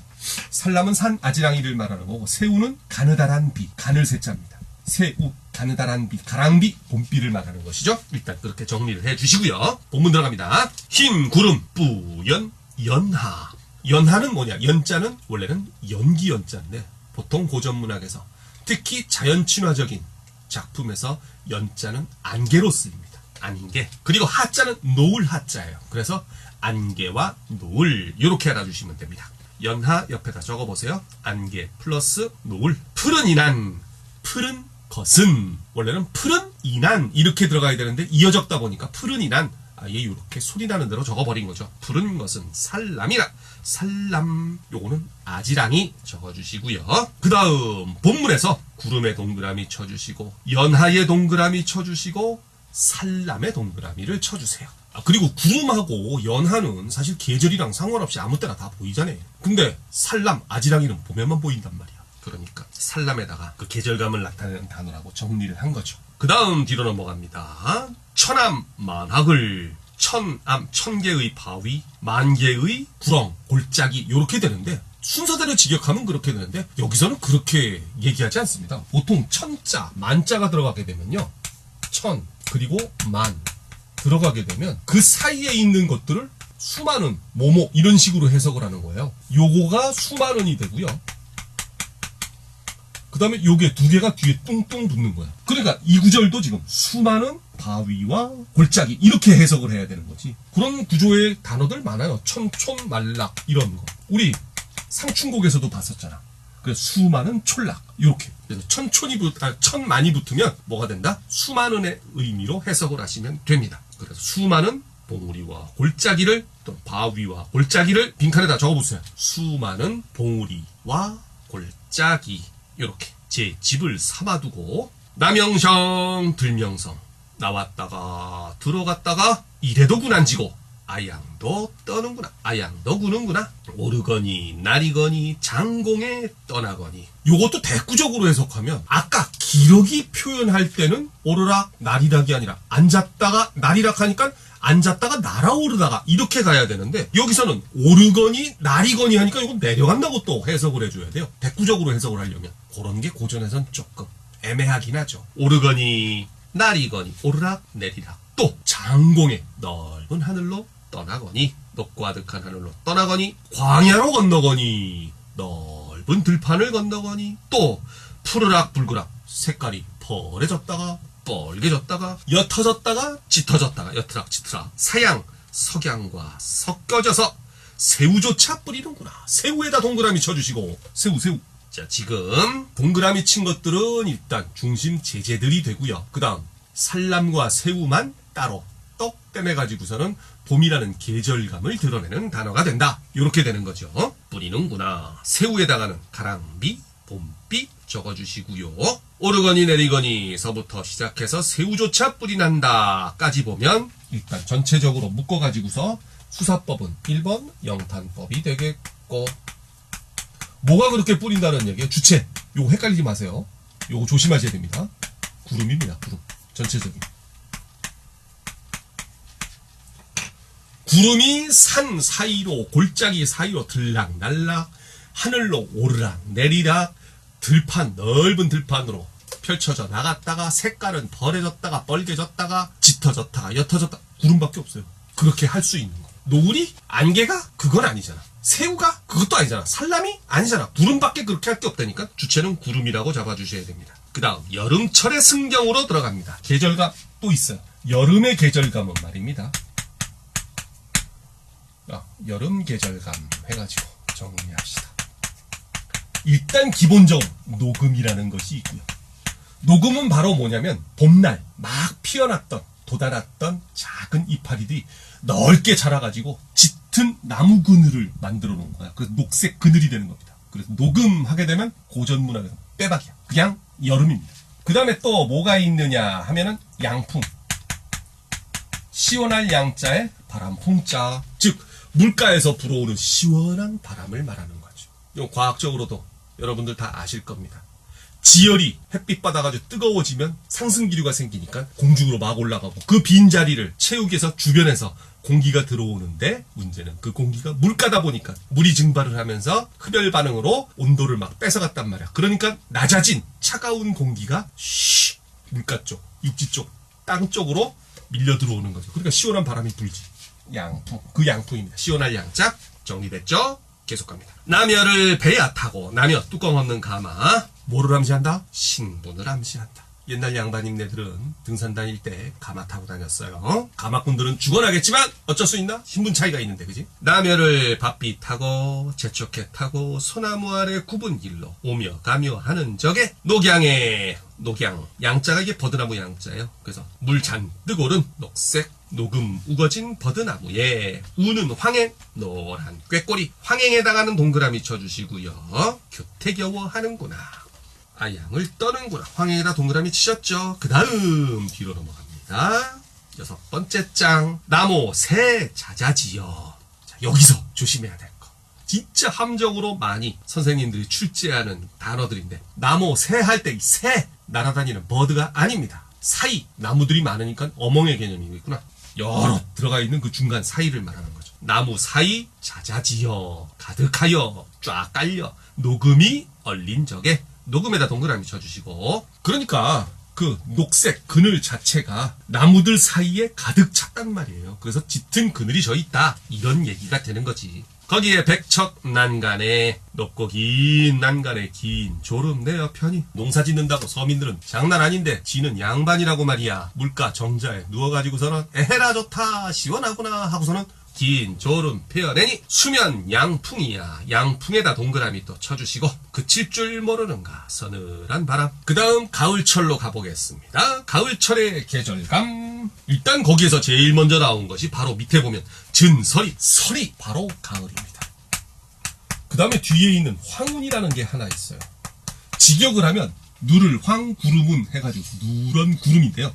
산람은 산 아지랑이를 말하는 거고 새우는 가느다란 비, 가늘 새자입니다. 새우, 가느다란 비, 가랑비, 봄비를 말하는 것이죠. 일단 그렇게 정리를 해주시고요. 본문 들어갑니다. 흰 구름, 뿌연, 연하. 연하는 뭐냐? 연자는 원래는 연기 연자인데 보통 고전문학에서 특히 자연친화적인 작품에서 연자는 안개로 쓰입니다. 안개. 그리고 하자는 노을 하자예요. 그래서 안개와 노을 이렇게 알아주시면 됩니다. 연하 옆에다 적어보세요. 안개 플러스 노을. 푸른 이난. 푸른 것은 원래는 푸른 이난 이렇게 들어가야 되는데 이어 적다 보니까 푸른 이난 아예 이렇게 소리 나는 대로 적어버린 거죠. 푸른 것은 산람이라. 산람 요거는 아지랑이 적어주시고요. 그 다음 본문에서 구름의 동그라미 쳐주시고 연하의 동그라미 쳐주시고 산람의 동그라미를 쳐주세요. 그리고 구름하고 연하는 사실 계절이랑 상관없이 아무 때나 다 보이잖아요. 근데 산람, 아지랑이는 봄에만 보인단 말이야. 그러니까 산람에다가 그 계절감을 나타내는 단어라고 정리를 한 거죠. 그 다음 뒤로 넘어갑니다. 천암 만학을 천개의 바위, 만개의 구렁, 골짜기 요렇게 되는데 순서대로 직역하면 그렇게 되는데 여기서는 그렇게 얘기하지 않습니다. 보통 천자, 만자가 들어가게 되면요. 천 그리고 만 들어가게 되면 그 사이에 있는 것들을 수많은 뭐뭐 이런 식으로 해석을 하는 거예요. 요거가 수많은이 되고요. 그 다음에 요게 두 개가 뒤에 뚱뚱 붙는 거야. 그러니까 이 구절도 지금 수많은 바위와 골짜기 이렇게 해석을 해야 되는 거지. 그런 구조의 단어들 많아요. 천촌 말락 이런 거. 우리 상충곡에서도 봤었잖아. 그래서 수많은 촌락 이렇게. 그래서 천만이 붙으면 뭐가 된다? 수많은의 의미로 해석을 하시면 됩니다. 그래서 수많은 봉우리와 골짜기를 또 바위와 골짜기를 빈칸에다 적어보세요. 수많은 봉우리와 골짜기 이렇게 제 집을 삼아두고 남영성 들명성 나왔다가 들어갔다가 이래도 군안지고 아양도 떠는구나. 아양도 구는구나. 오르거니 나리거니 장공에 떠나거니. 요것도 대꾸적으로 해석하면 아까 기러기 표현할 때는 오르락 나리락이 아니라 앉았다가 나리락 하니까 앉았다가 날아오르다가 이렇게 가야 되는데 여기서는 오르거니 나리거니 하니까 이건 내려간다고 또 해석을 해줘야 돼요. 대꾸적으로 해석을 하려면 그런 게 고전에선 조금 애매하긴 하죠. 오르거니 나리거니 오르락 내리락 또 장공에 넓은 하늘로 떠나거니 높고 아득한 하늘로 떠나거니 광야로 건너거니 넓은 들판을 건너거니 또 푸르락 불그락 색깔이 퍼레졌다가 뻘개졌다가 옅어졌다가 짙어졌다가 여트락 짙으락 사양 석양과 섞여져서 새우조차 뿌리는구나. 새우에다 동그라미 쳐주시고 새우 자 지금 동그라미 친 것들은 일단 중심 제재들이 되고요. 그 다음 살람과 새우만 따로 떡 떼내가지고서는 봄이라는 계절감을 드러내는 단어가 된다. 이렇게 되는 거죠. 뿌리는구나. 새우에다가는 가랑비, 봄비 적어주시고요. 오르거니 내리거니 서부터 시작해서 새우조차 뿌리 난다까지 보면 일단 전체적으로 묶어가지고서 수사법은 1번 영탄법이 되겠고 뭐가 그렇게 뿌린다는 얘기예요? 주체. 요거 헷갈리지 마세요. 요거 조심하셔야 됩니다. 구름입니다. 구름. 전체적인. 구름이 산 사이로 골짜기 사이로 들락날락 하늘로 오르락 내리락 들판 넓은 들판으로 펼쳐져 나갔다가 색깔은 벌해졌다가 뻘개졌다가 짙어졌다가 옅어졌다가 구름밖에 없어요. 그렇게 할 수 있는 거. 노을이 안개가 그건 아니잖아. 새우가 그것도 아니잖아. 살람이 아니잖아. 구름밖에 그렇게 할 게 없다니까 주체는 구름이라고 잡아주셔야 됩니다. 그 다음 여름철의 승경으로 들어갑니다. 계절감 또 있어요. 여름의 계절감은 말입니다. 여름 계절감 해가지고 정리합시다. 일단 기본적으로 녹음이라는 것이 있고요. 녹음은 바로 뭐냐면 봄날 막 피어났던 돋아났던 작은 이파리들이 넓게 자라가지고 짙은 나무 그늘을 만들어 놓은 거야. 그래서 녹색 그늘이 되는 겁니다. 그래서 녹음하게 되면 고전문학에서 빼박이야. 그냥 여름입니다. 그 다음에 또 뭐가 있느냐 하면은 양풍. 시원할 양자에 바람풍자. 즉 물가에서 불어오는 시원한 바람을 말하는 거죠. 이건 과학적으로도 여러분들 다 아실 겁니다. 지열이 햇빛 받아가지고 뜨거워지면 상승기류가 생기니까 공중으로 막 올라가고 그 빈자리를 채우기 위해서 주변에서 공기가 들어오는데 문제는 그 공기가 물가다 보니까 물이 증발을 하면서 흡열 반응으로 온도를 막 뺏어갔단 말이야. 그러니까 낮아진 차가운 공기가 물가 쪽, 육지 쪽, 땅 쪽으로 밀려 들어오는 거죠. 그러니까 시원한 바람이 불지. 양풍, 그 양풍입니다. 시원할 양자 정리됐죠? 계속 갑니다. 남여를 배야 타고 남여 뚜껑 없는 가마 뭐를 암시한다? 신분을 암시한다. 옛날 양반님네들은 등산 다닐 때 가마 타고 다녔어요. 가마꾼들은 죽어나겠지만 어쩔 수 있나? 신분 차이가 있는데 그지? 남여를 바삐 타고 재촉해 타고 소나무 아래 굽은 길로 오며 가며 하는 적에 녹양 양자가 이게 버드나무 양자예요. 그래서 물 잔뜩 오른 녹색 녹음 우거진 버드나무에 우는 황행 노란 꾀꼬리 황행에다가는 동그라미 쳐주시고요. 교태겨워 하는구나. 아양을 떠는구나. 황행에다 동그라미 치셨죠. 그 다음 뒤로 넘어갑니다. 6번째 장 나무 새 자자지요. 자, 여기서 조심해야 될 거. 진짜 함정으로 많이 선생님들이 출제하는 단어들인데 나무 새 할 때 이 새 날아다니는 버드가 아닙니다. 사이, 나무들이 많으니까 어멍의 개념이 있구나. 여러 들어가 있는 그 중간 사이를 말하는 거죠. 나무 사이 자자지어 가득하여 쫙 깔려 녹음이 얼린 적에 녹음에다 동그라미 쳐주시고, 그러니까 그 녹색 그늘 자체가 나무들 사이에 가득 찼단 말이에요. 그래서 짙은 그늘이 져 있다, 이런 얘기가 되는 거지. 거기에 백척 난간에 높고 긴 난간에 긴 졸음 내어 편히. 농사 짓는다고 서민들은 장난 아닌데 지는 양반이라고 말이야. 물가 정자에 누워가지고서는 에헤라 좋다 시원하구나 하고서는 긴 졸음 펴내니 수면 양풍이야. 양풍에다 동그라미 또 쳐주시고, 그칠 줄 모르는가 서늘한 바람. 그 다음 가을철로 가보겠습니다. 가을철의 계절감. 일단 거기에서 제일 먼저 나온 것이 바로 밑에 보면 진설이. 설이 바로 가을입니다. 그 다음에 뒤에 있는 황운이라는 게 하나 있어요. 직역을 하면 누를 황구름운 해가지고 누런 구름인데요.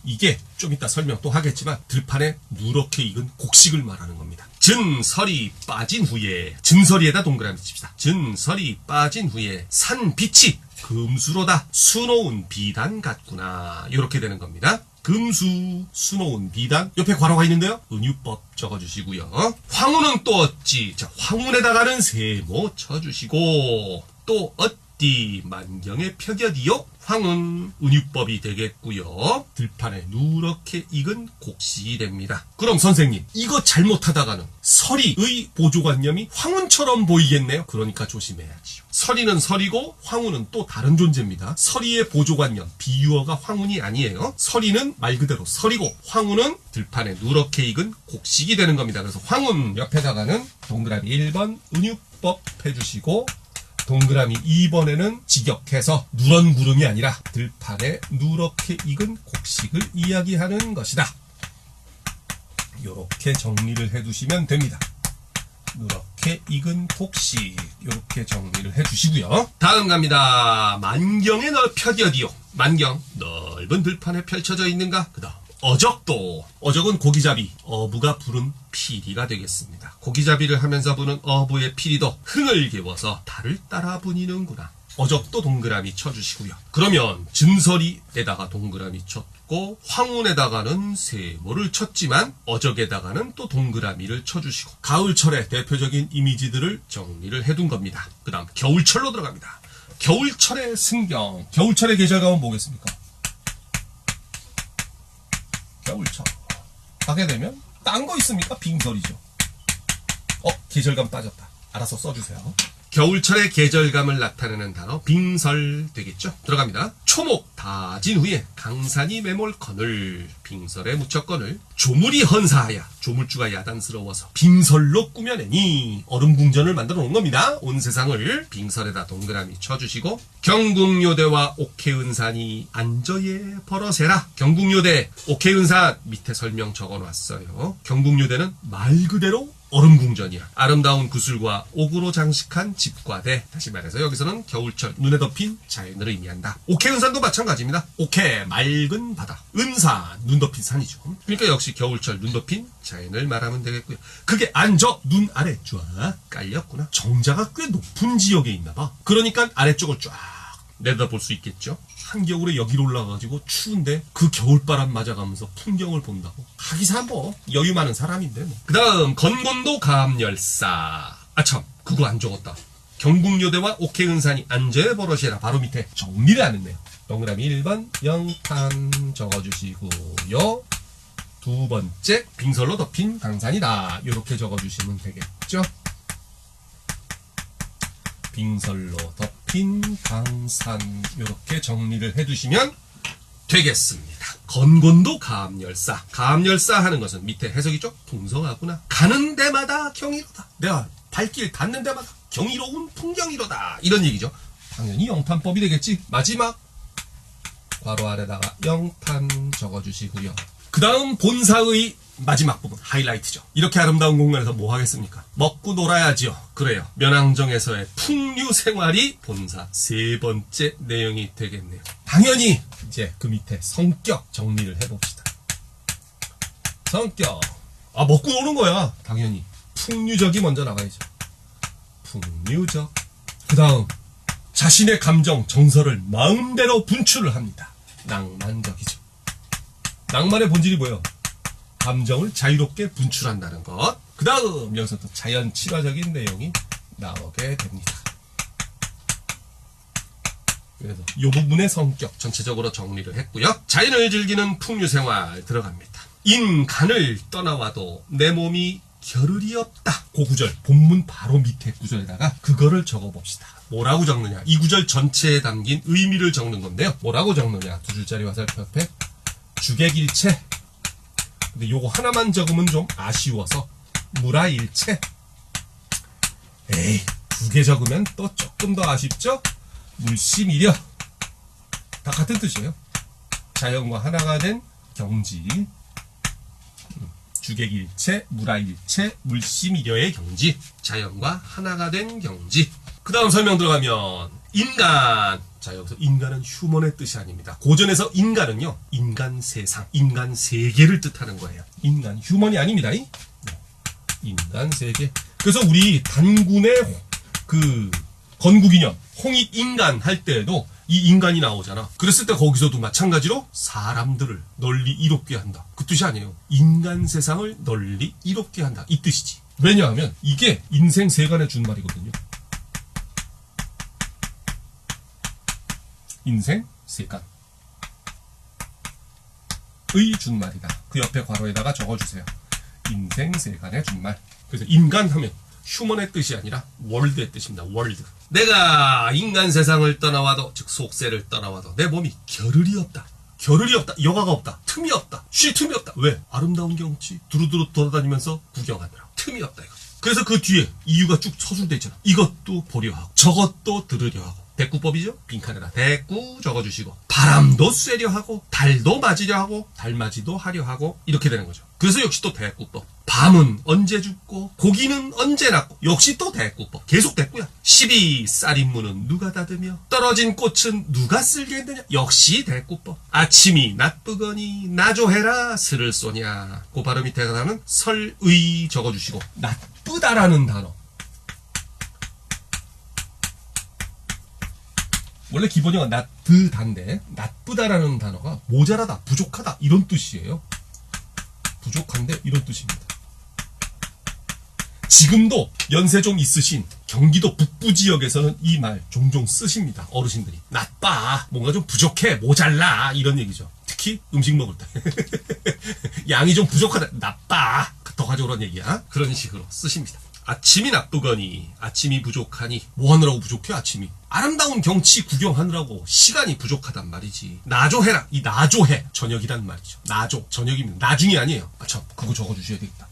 이게 좀 이따 설명 또 하겠지만 들판에 누렇게 익은 곡식을 말하는 겁니다. 진설이 빠진 후에, 진설이에다 동그라미 칩시다. 진설이 빠진 후에 산빛이 금수로다 수놓은 비단 같구나, 이렇게 되는 겁니다. 금수, 수놓은 비단. 옆에 괄호가 있는데요. 은유법 적어주시고요. 황운은 또 어찌? 자, 황운에다가는 세모 쳐주시고, 또 어찌 만경의 펴겨디요? 황운 은유법이 되겠고요. 들판에 누렇게 익은 곡식이 됩니다. 그럼 선생님, 이거 잘못하다가는 서리의 보조관념이 황운처럼 보이겠네요. 그러니까 조심해야지요. 서리는 서리고 황운은 또 다른 존재입니다. 서리의 보조관념, 비유어가 황운이 아니에요. 서리는 말 그대로 서리고, 황운은 들판에 누렇게 익은 곡식이 되는 겁니다. 그래서 황운 옆에다가는 동그라미 1번 은유법 해주시고, 동그라미 2번에는 직역해서 누런 구름이 아니라 들판에 누렇게 익은 곡식을 이야기하는 것이다, 요렇게 정리를 해두시면 됩니다. 누렇게 익은 곡식, 요렇게 정리를 해주시고요. 다음 갑니다. 만경에 펴디어디요. 만경, 넓은 들판에 펼쳐져 있는가? 그 다음 어적도. 어적은 고기잡이, 어부가 부른 피리가 되겠습니다. 고기잡이를 하면서 부는 어부의 피리도 흥을 개워서 달을 따라 부니는구나. 어적도 동그라미 쳐주시고요. 그러면 진설이에다가 동그라미 쳤고, 황운에다가는 세모를 쳤지만 어적에다가는 또 동그라미를 쳐주시고, 가을철의 대표적인 이미지들을 정리를 해둔 겁니다. 그 다음 겨울철로 들어갑니다. 겨울철의 승경. 겨울철의 계절감은 뭐겠습니까? 겨울철 하게 되면 딴 거 있습니까? 빙설이죠. 계절감 빠졌다. 알아서 써주세요. 겨울철의 계절감을 나타내는 단어 빙설 되겠죠. 들어갑니다. 초목 다진 후에 강산이 매몰거늘. 빙설에 묻혔거늘. 조물이 헌사하야. 조물주가 야단스러워서 빙설로 꾸며내니. 얼음궁전을 만들어 놓은 겁니다. 온 세상을. 빙설에다 동그라미 쳐주시고, 경국요대와 옥해은산이 안저에 벌어세라. 경국요대, 옥해은산 밑에 설명 적어놨어요. 경국요대는 말 그대로 얼음궁전이야. 아름다운 구슬과 옥으로 장식한 집과대. 다시 말해서 여기서는 겨울철 눈에 덮인 자연을 의미한다. 옥해은산도 마찬가지입니다. 옥해 맑은 바다, 은산 눈 덮인 산이죠. 그러니까 역시 겨울철 눈 덮인 자연을 말하면 되겠고요. 그게 안저 눈 아래 쫙 깔렸구나. 정자가 꽤 높은 지역에 있나봐. 그러니까 아래쪽을 쫙 내다볼 수 있겠죠. 한겨울에 여기로 올라가가지고 추운데 그 겨울바람 맞아가면서 풍경을 본다고. 하기사 뭐 여유 많은 사람인데 뭐. 그 다음 건곤도 감열사. 아참, 그거 안 적었다. 경국요대와 옥해은산이 안저에 버러시라. 바로 밑에 정리를 안 했네요. 동그라미 1번 영탄 적어주시고요. 두 번째 빙설로 덮인 강산이다, 이렇게 적어주시면 되겠죠. 빙설로 덮인 강산, 이렇게 정리를 해두시면 되겠습니다. 건곤도 감열사. 감열사 하는 것은 밑에 해석이 좀 풍성하구나. 가는 데마다 경이로다. 내가 발길 닿는 데마다 경이로운 풍경이로다, 이런 얘기죠. 당연히 영탄법이 되겠지. 마지막 괄호 아래다가 영탄 적어주시고요. 그 다음 본사의 마지막 부분 하이라이트죠. 이렇게 아름다운 공간에서 뭐 하겠습니까? 먹고 놀아야지요. 그래요. 면왕정에서의 풍류 생활이 본사 세 번째 내용이 되겠네요. 당연히 이제 그 밑에 성격 정리를 해봅시다. 성격. 먹고 노는 거야. 당연히 풍류적이 먼저 나가야죠. 풍류적. 그 다음 자신의 감정 정서를 마음대로 분출을 합니다. 낭만적이죠. 낭만의 본질이 뭐예요? 감정을 자유롭게 분출한다는 것. 그 다음 여기서 또 자연 친화적인 내용이 나오게 됩니다. 그래서 이 부분의 성격 전체적으로 정리를 했고요. 자연을 즐기는 풍류생활 들어갑니다. 인간을 떠나와도 내 몸이 겨를이 없다. 그 구절 본문 바로 밑에 구절에다가 그거를 적어봅시다. 뭐라고 적느냐? 이 구절 전체에 담긴 의미를 적는 건데요. 뭐라고 적느냐? 두 줄짜리 화살표 옆에 주객일체. 근데 요거 하나만 적으면 좀 아쉬워서 무라일체. 에이, 두 개 적으면 또 조금 더 아쉽죠? 물심이려. 다 같은 뜻이에요. 자연과 하나가 된 경지. 주객일체, 무라일체, 물심이려의 경지. 자연과 하나가 된 경지. 그 다음 설명 들어가면 인간. 자, 여기서 인간은 휴먼의 뜻이 아닙니다. 고전에서 인간은요, 인간 세상, 인간 세계를 뜻하는 거예요. 인간, 휴먼이 아닙니다. 인간 세계. 그래서 우리 단군의 그 건국이념, 홍익인간 할 때에도 이 인간이 나오잖아. 그랬을 때 거기서도 마찬가지로 사람들을 널리 이롭게 한다. 그 뜻이 아니에요. 인간 세상을 널리 이롭게 한다. 이 뜻이지. 왜냐하면 이게 인생 세간의 준말이거든요. 인생 세간의 준말이다. 그 옆에 괄호에다가 적어주세요. 인생 세간의 준말. 그래서 인간 하면 휴먼의 뜻이 아니라 월드의 뜻입니다. 월드. 내가 인간 세상을 떠나와도, 즉 속세를 떠나와도 내 몸이 겨를이 없다. 겨를이 없다. 여가가 없다. 틈이 없다. 쉴 틈이 없다. 왜? 아름다운 경치 두루두루 돌아다니면서 구경하느라 틈이 없다 이거죠. 그래서 그 뒤에 이유가 쭉 서술돼 있잖아. 이것도 보려 하고 저것도 들으려 하고. 대꾸법이죠. 빈칸에다 대꾸 적어주시고 바람도 쐬려 하고 달도 맞으려 하고 달맞이도 하려 하고 이렇게 되는 거죠. 그래서 역시 또 대꾸법. 밤은 언제 죽고 고기는 언제 낳고 역시 또 대꾸법. 계속 대꾸야. 12쌀인무는 누가 다듬며 떨어진 꽃은 누가 쓸겠느냐 역시 대꾸법. 아침이 나쁘거니 나조해라 스를 쏘냐. 그 바로 밑에 하나는 설의 적어주시고 나쁘다라는 단어. 원래 기본형은 나쁘다인데 나쁘다라는 단어가 모자라다, 부족하다 이런 뜻이에요. 부족한데 이런 뜻입니다. 지금도 연세 좀 있으신 경기도 북부 지역에서는 이 말 종종 쓰십니다. 어르신들이. 나빠, 뭔가 좀 부족해, 모자라 이런 얘기죠. 특히 음식 먹을 때. 양이 좀 부족하다, 나빠, 더 가져오라는 얘기야. 그런 식으로 쓰십니다. 아침이 나쁘거니 아침이 부족하니 뭐 하느라고 부족해 아침이. 아름다운 경치 구경하느라고 시간이 부족하단 말이지. 나조해라. 이 나조해 저녁이란 말이죠. 나조 저녁입니다. 나중이 아니에요. 아 참 그거 적어주셔야 되겠다.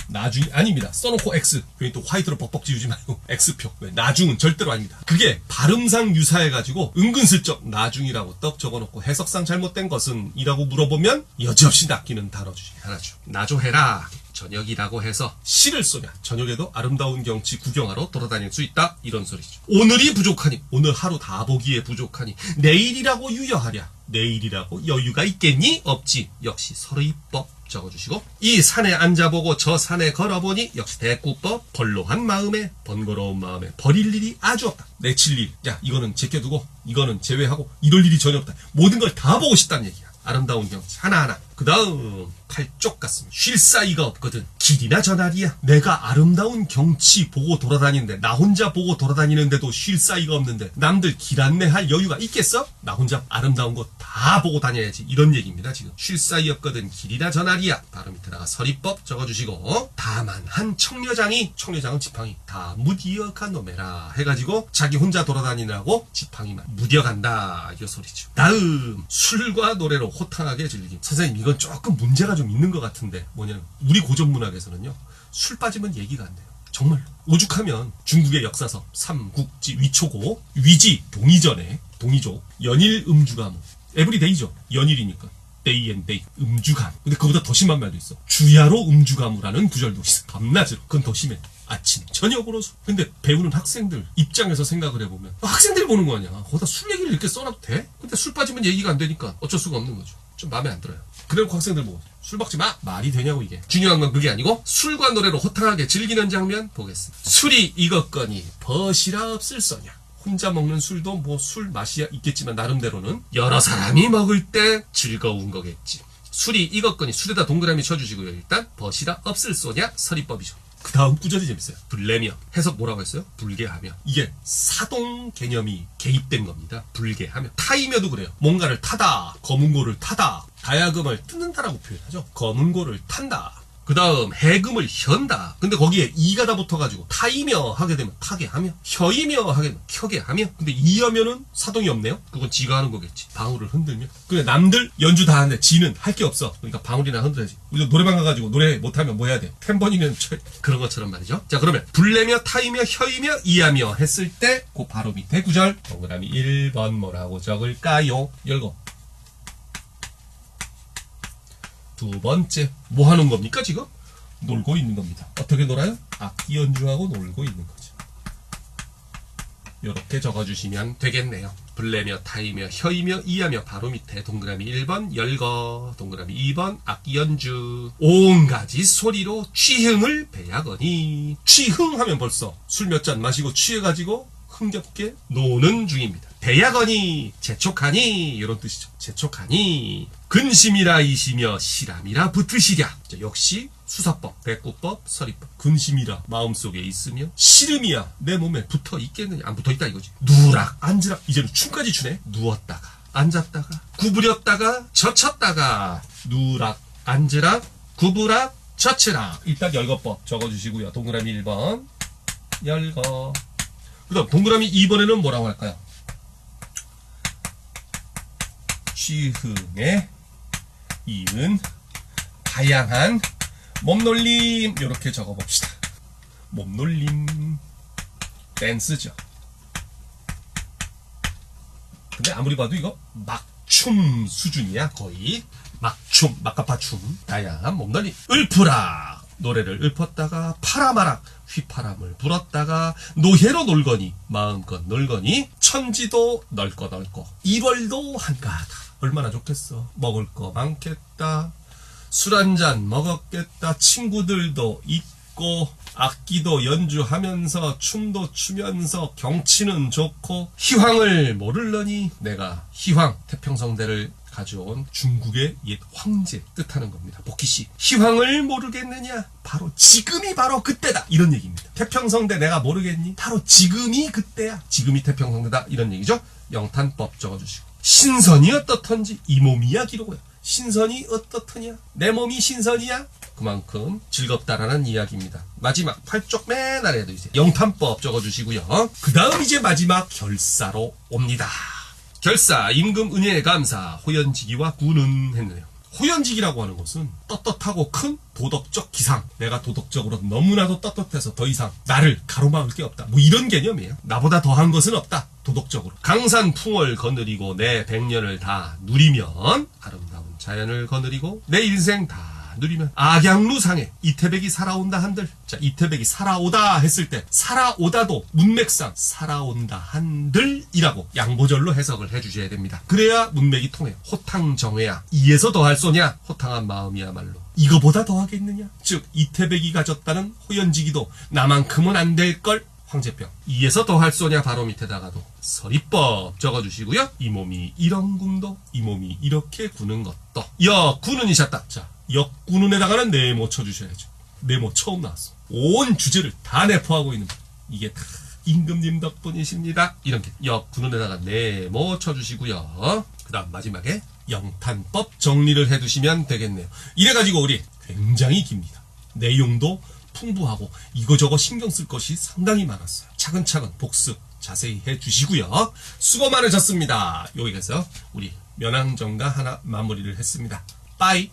나중이 아닙니다. 써놓고 X. 괜히 또 화이트로 벅벅 지우지 말고 X표. 왜? 나중은 절대로 아닙니다. 그게 발음상 유사해가지고 은근슬쩍 나중이라고 떡 적어놓고 해석상 잘못된 것은 이라고 물어보면 여지없이 낚이는 단어 중에 하나죠. 나조해라. 저녁이라고 해서 시를 쏘냐. 저녁에도 아름다운 경치 구경하러 돌아다닐 수 있다. 이런 소리죠. 오늘이 부족하니 오늘 하루 다 보기에 부족하니 내일이라고 유여하랴. 내일이라고 여유가 있겠니? 없지. 역시 서의법 적어주시고 이 산에 앉아보고 저 산에 걸어보니 역시 대꾸법. 번로한 마음에 번거로운 마음에 버릴 일이 아주 없다. 내칠 일. 야 이거는 제껴두고 이거는 제외하고 이럴 일이 전혀 없다. 모든 걸 다 보고 싶다는 얘기야. 아름다운 경치 하나하나. 그 다음 팔쪽 같습니다. 쉴 사이가 없거든. 길이나 저날이야. 내가 아름다운 경치 보고 돌아다니는데 나 혼자 보고 돌아다니는데도 쉴 사이가 없는데 남들 길 안내할 여유가 있겠어? 나 혼자 아름다운 곳 다 보고 다녀야지. 이런 얘기입니다. 지금 쉴 사이 없거든. 길이나 저날이야. 바로 밑에다가 서리법 적어주시고 다만 한 청려장이, 청려장은 지팡이, 다 무디어간 놈에라 해가지고 자기 혼자 돌아다니느라고 지팡이만 무디어간다 이 소리죠. 다음 술과 노래로 호탕하게 즐김. 선생님 이건 조금 문제가 좀 있는 것 같은데 뭐냐면 우리 고전문학에서는요 술 빠지면 얘기가 안 돼요. 정말로. 오죽하면 중국의 역사서 삼국지 위초고 위지 동이전에 동이족 연일 음주가무 에브리데이죠. 연일이니까 데이 앤 데이 음주가무. 근데 그보다 더 심한 말도 있어. 주야로 음주가무라는 구절도 있어. 밤낮으로. 그건 더 심해. 아침 저녁으로 술. 근데 배우는 학생들 입장에서 생각을 해보면 학생들이 보는 거 아니야. 거기다 술 얘기를 이렇게 써놔도 돼? 근데 술 빠지면 얘기가 안 되니까 어쩔 수가 없는 거죠. 좀 마음에 안 들어요. 그래놓고 학생들 보고 술 먹지 마! 말이 되냐고 이게. 중요한 건 그게 아니고 술과 노래로 호탕하게 즐기는 장면 보겠습니다. 술이 익었거니 벗이라 없을서냐. 혼자 먹는 술도 뭐 술 맛이 있겠지만 나름대로는 여러 사람이 먹을 때 즐거운 거겠지. 술이 익었거니 술에다 동그라미 쳐주시고요. 일단 벗이라 없을 쏘냐 서리법이죠. 그 다음 구절이 재밌어요. 불내며. 해석 뭐라고 했어요? 불개하며. 이게 사동 개념이 개입된 겁니다. 불개하며. 타이며도 그래요. 뭔가를 타다, 검은고를 타다, 다야금을 뜯는다라고 표현하죠. 검은고를 탄다. 그 다음 해금을 현다. 근데 거기에 이가 다 붙어가지고 타이며 하게 되면 타게 하며, 혀이며 하게 되면 켜게 하며. 근데 이하면은 사동이 없네요. 그건 지가 하는 거겠지. 방울을 흔들며. 그래 남들 연주 다 하는데 지는 할 게 없어. 그러니까 방울이나 흔들어야지. 우리도 노래방 가가지고 노래 못하면 뭐 해야 돼? 템버니는 그런 것처럼 말이죠. 자 그러면 불내며 타이며 혀이며 이하며 했을 때 그 바로 밑에 구절 동그라미 1번 뭐라고 적을까요? 열고. 두 번째 뭐 하는 겁니까 지금? 놀고 있는 겁니다. 어떻게 놀아요? 악기 연주하고 놀고 있는 거죠. 이렇게 적어주시면 되겠네요. 불내며 타이며 혀이며 이하며 바로 밑에 동그라미 1번 열거 동그라미 2번 악기 연주 온가지 소리로 취흥을 배야거니. 취흥하면 벌써 술 몇 잔 마시고 취해가지고 흥겹게 노는 중입니다. 배야거니 재촉하니 이런 뜻이죠. 재촉하니 근심이라 이시며 실함이라 붙으시랴. 자, 역시 수사법, 백구법, 서리법. 근심이라 마음속에 있으며 실음이야 내 몸에 붙어 있겠느냐. 안 붙어 있다 이거지. 누락 앉으락. 이제는 춤까지 추네. 누웠다가 앉았다가 구부렸다가 젖혔다가 누락 앉으락 구부락 젖히락. 일단 열거법 적어주시고요. 동그라미 1번 열거. 그 다음 동그라미 2번에는 뭐라고 할까요? 취흥에 이은 다양한 몸놀림 이렇게 적어봅시다. 몸놀림 댄스죠. 근데 아무리 봐도 이거 막춤 수준이야. 거의 막춤 막가파춤 다양한 몸놀림. 읊으라 노래를 읊었다가 파라마락 휘파람을 불었다가 노예로 놀거니 마음껏 놀거니 천지도 넓고 1월도 한가하다. 얼마나 좋겠어. 먹을 거 많겠다. 술 한잔 먹었겠다. 친구들도 있고 악기도 연주하면서 춤도 추면서 경치는 좋고 희황을 모를러니. 내가 희황 태평성대를 가져온 중국의 옛 황제 뜻하는 겁니다. 복희씨 희황을 모르겠느냐. 바로 지금이 바로 그때다 이런 얘기입니다. 태평성대 내가 모르겠니? 바로 지금이 그때야. 지금이 태평성대다 이런 얘기죠. 영탄법 적어주시고. 신선이 어떻던지 이 몸 이야기로고요. 신선이 어떻더냐? 내 몸이 신선이야? 그만큼 즐겁다라는 이야기입니다. 마지막 8쪽 맨 아래에도 이제 영탄법 적어주시고요. 그 다음 이제 마지막 결사로 옵니다. 결사 임금 은혜에 감사 호연지기와 구는 했네요. 호연지기라고 하는 것은 떳떳하고 큰 도덕적 기상. 내가 도덕적으로 너무나도 떳떳해서 더 이상 나를 가로막을 게 없다. 뭐 이런 개념이에요. 나보다 더한 것은 없다. 도덕적으로. 강산풍월 거느리고 내 백년을 다 누리면 아름다운 자연을 거느리고 내 인생 다 누리면 악양루상에 이태백이 살아온다 한들. 자 이태백이 살아오다 했을 때 살아오다도 문맥상 살아온다 한들이라고 양보절로 해석을 해주셔야 됩니다. 그래야 문맥이 통해요. 호탕정회야 이에서 더할 소냐. 호탕한 마음이야말로 이거보다 더하겠느냐. 즉 이태백이 가졌다는 호연지기도 나만큼은 안 될걸. 황제병 이에서 더할 소냐. 바로 밑에다가도 서리법 적어주시고요. 이 몸이 이런 군도 이 몸이 이렇게 구는 것도 역구는 이셨다. 자 역구는에다가는 네모 쳐주셔야죠. 네모 처음 나왔어. 온 주제를 다 내포하고 있는 이게 다 임금님 덕분이십니다. 이런 게 역구는에다가 네모 쳐주시고요. 그 다음 마지막에 영탄법 정리를 해두시면 되겠네요. 이래가지고 우리 굉장히 깁니다. 내용도 풍부하고 이거저거 신경 쓸 것이 상당히 많았어요. 차근차근 복습 자세히 해주시고요. 수고 많으셨습니다. 여기에서 우리 면왕정가 하나 마무리를 했습니다. 빠이.